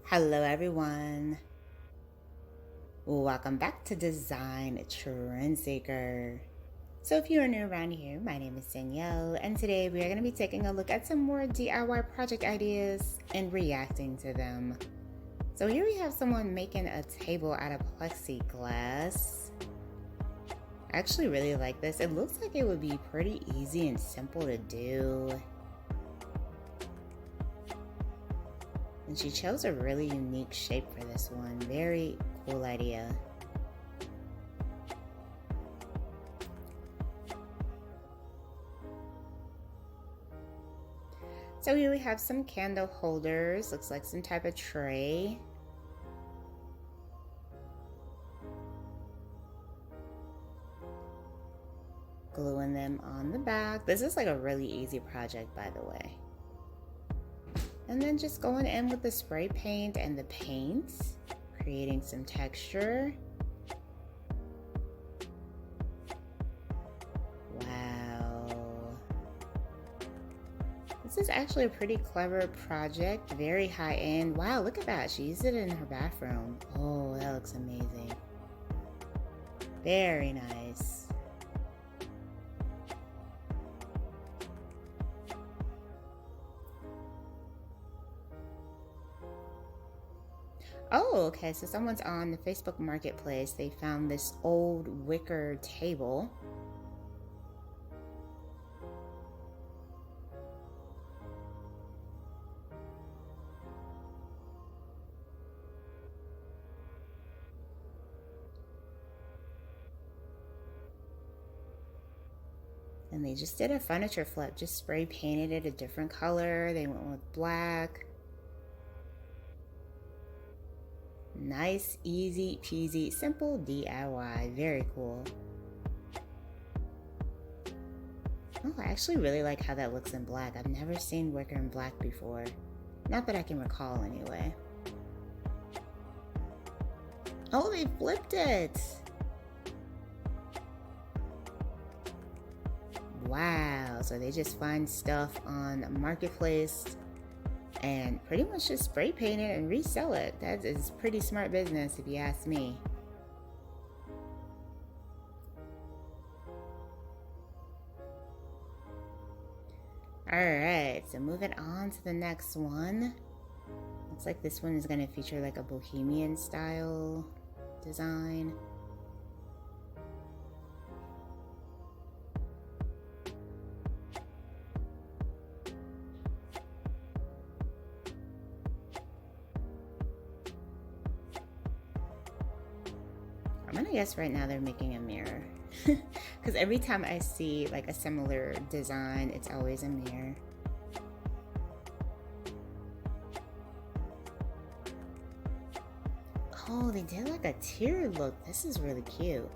Hello everyone. Welcome back to Design Trendseeker. So if you are new around here, my name is Danielle, and today we are going to be taking a look at some more DIY project ideas and reacting to them. So here we have someone making a table out of plexiglass. I actually really like this. It looks like it would be pretty easy and simple to do. And she chose a really unique shape for this one. Very cool idea. So here we have some candle holders. Looks like some type of tray. Gluing them on the back. This is like a really easy project, by the way. And then just going in with the spray paint and the paints, creating some texture. Wow. This is actually a pretty clever project, very high end. Wow, look at that. She used it in her bathroom. Oh, that looks amazing. Very nice. Oh, okay, so someone's on the Facebook Marketplace. They found this old wicker table. And they just did a furniture flip, just spray painted it a different color. They went with black. Nice, easy peasy, simple DIY. Very cool. Oh, I actually really like how that looks in black. I've never seen wicker in black before. Not that I can recall anyway. Oh, they flipped it. Wow, so they just find stuff on Marketplace and pretty much just spray paint it and resell it. That is pretty smart business if you ask me. Alright, so moving on to the next one. Looks like this one is going to feature like a bohemian style design. I'm gonna guess right now they're making a mirror. Because every time I see like a similar design, it's always a mirror. Oh, they did like a tiered look. This is really cute.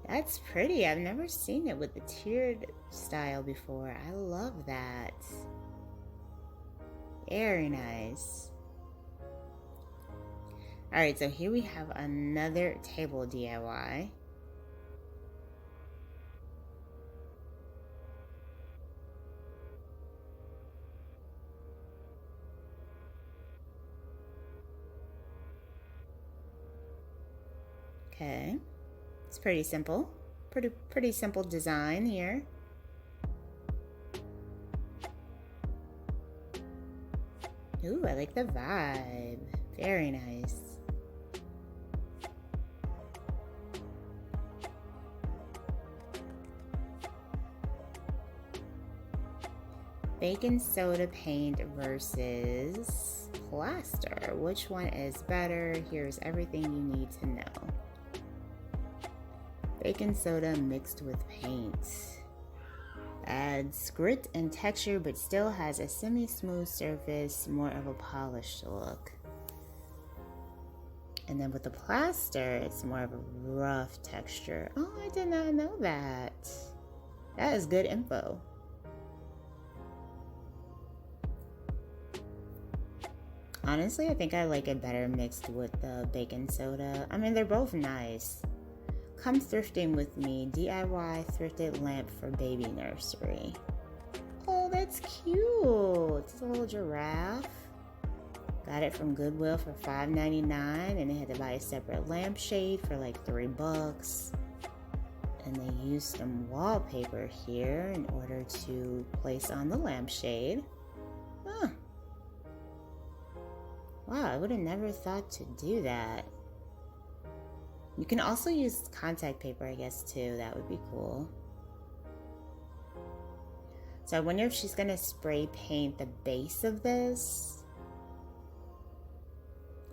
That's pretty. I've never seen it with the tiered style before. I love that. Very nice. Alright, so here we have another table DIY. Okay. It's pretty simple. Pretty simple design here. Ooh, I like the vibe. Very nice. Baking soda paint versus plaster. Which one is better? Here's everything you need to know. Baking soda mixed with paint. Adds grit and texture but still has a semi-smooth surface, more of a polished look. And then with the plaster, it's more of a rough texture. Oh, I did not know that. That is good info. Honestly, I think I like it better mixed with the baking soda. I mean, they're both nice. Come thrifting with me. DIY thrifted lamp for baby nursery. Oh, that's cute. It's a little giraffe. Got it from Goodwill for $5.99, and they had to buy a separate lampshade for like $3. And they used some wallpaper here in order to place on the lampshade. Huh. Wow, I would have never thought to do that. You can also use contact paper, I guess, too. That would be cool. So I wonder if she's gonna spray paint the base of this,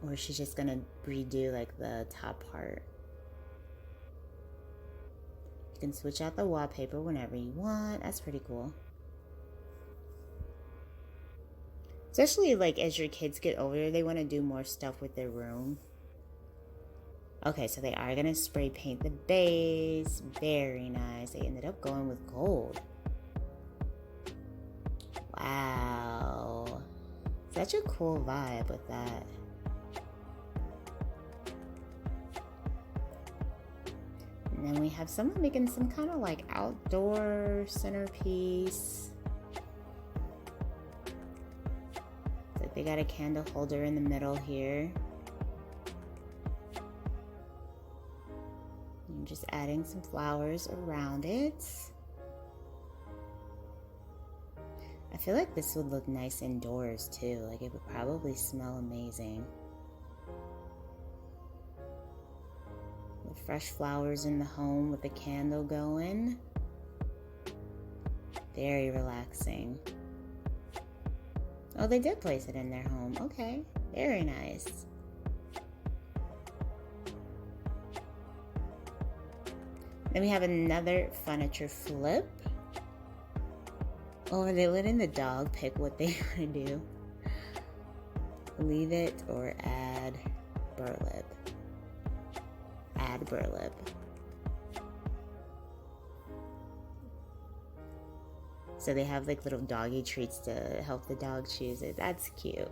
or is she just gonna redo like the top part. You can switch out the wallpaper whenever you want. That's pretty cool. Especially like as your kids get older, they want to do more stuff with their room. Okay, so they are gonna spray paint the base. Very nice. They ended up going with gold. Wow. Such a cool vibe with that. And then we have someone making some kind of like outdoor centerpiece. It's like they got a candle holder in the middle here. I'm just adding some flowers around it. I feel like this would look nice indoors too. Like it would probably smell amazing. With fresh flowers in the home with the candle going. Very relaxing. Oh, they did place it in their home. Okay, very nice. Then we have another furniture flip. Oh, are they letting the dog pick what they want to do? Leave it or add burlap. Add burlap. So they have like little doggy treats to help the dog choose it. That's cute.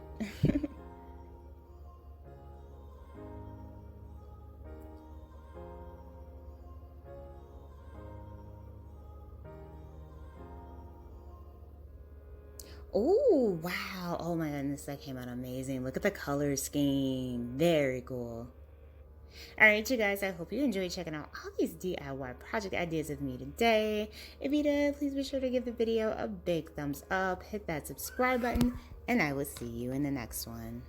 Oh, wow. Oh my goodness, that came out amazing. Look at the color scheme. Very cool. All right, you guys, I hope you enjoyed checking out all these DIY project ideas with me today. If you did, please be sure to give the video a big thumbs up, hit that subscribe button, and I will see you in the next one.